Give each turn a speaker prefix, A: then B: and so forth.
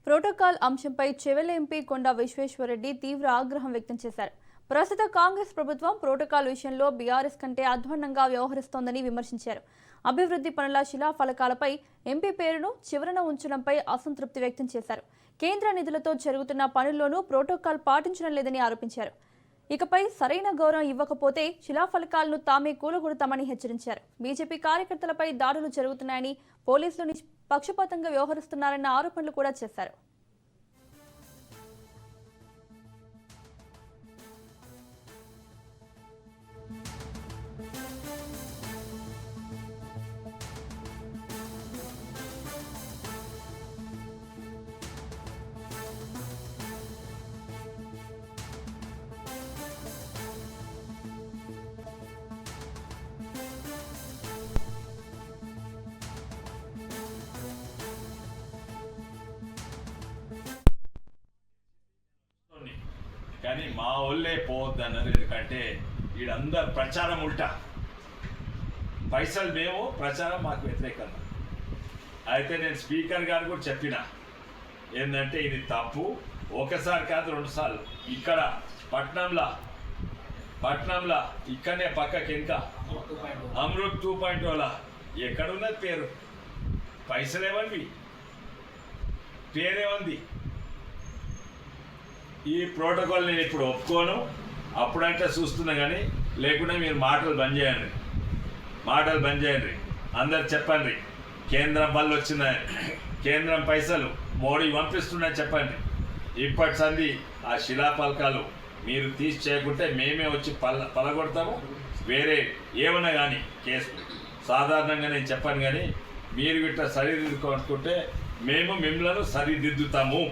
A: Protocol అంశంపై Chevella MP కొండా విశ్వేశ్వరరెడ్డి తీవ్ర ఆగ్రహం వ్యక్తం చేశారు. ప్రస్తుత కాంగ్రెస్ ప్రభుత్వం ప్రోటోకాల్ విషయంలో బీఆర్ఎస్ కంటే అధ్వాన్నంగా వ్యవహరిస్తోందని విమర్శించారు. అభివృద్ధి పనుల శిలాఫలకాలపై ఎంపీ పేరును చివరన ఉంచడంపై అసంతృప్తి వ్యక్తం చేశారు. కేంద్ర నిధులతో జరుగుతున్న పనుల్లోనూ ప్రోటోకాల్ పాటించడం లేదని ఆరోపించారు. ఇకపై సరైన గౌరవం ఇవ్వకపోతే శిలాఫలకాలను తామే కూలగొడతామని హెచ్చరించారు. బీజేపీ కార్యకర్తలపై దాడులు జరుగుతున్నాయని, పోలీసులు పక్షపాతంగా వ్యవహరిస్తున్నారన్న ఆరోపణలు కూడా చేశారు.
B: కానీ మా వాళ్ళే పోవద్దు అన్నారు. ఎందుకంటే వీళ్ళందరూ ప్రచారం ఉల్టా, పైసలు మేము, ప్రచారం మాకు వ్యతిరేకంగా. అయితే నేను స్పీకర్ గారు కూడా చెప్పిన ఏంటంటే ఇది తప్పు, ఒకసారి కాదు 2 సార్లు. ఇక్కడ పట్నంలో ఇక్కడనే పక్కకి ఇంకా అమృత్ 2.0 ఎక్కడున్నది పేరు, పైసలు ఏమండి, పేరేమంది. ఈ ప్రోటోకాల్ నేను ఇప్పుడు ఒప్పుకోను, అప్పుడంటే చూస్తున్నా. కానీ లేకుండా మీరు మాటలు బంద్ చేయండి, అందరు చెప్పండి. కేంద్రం బళ్ళు వచ్చినాయి, కేంద్రం పైసలు మోడీ పంపిస్తున్నాయని చెప్పండి. ఇప్పటి సంది ఆ శిలాఫలకాలు మీరు తీసి చేయకుంటే మేమే వచ్చి పలగొడతాము. వేరే ఏమన్నా కానీ కేసు సాధారణంగా నేను చెప్పాను. కానీ మీరు ఇట్లా సరిదిద్దుకుంటే మేము మిమ్మల్ని సరిదిద్దుతాము.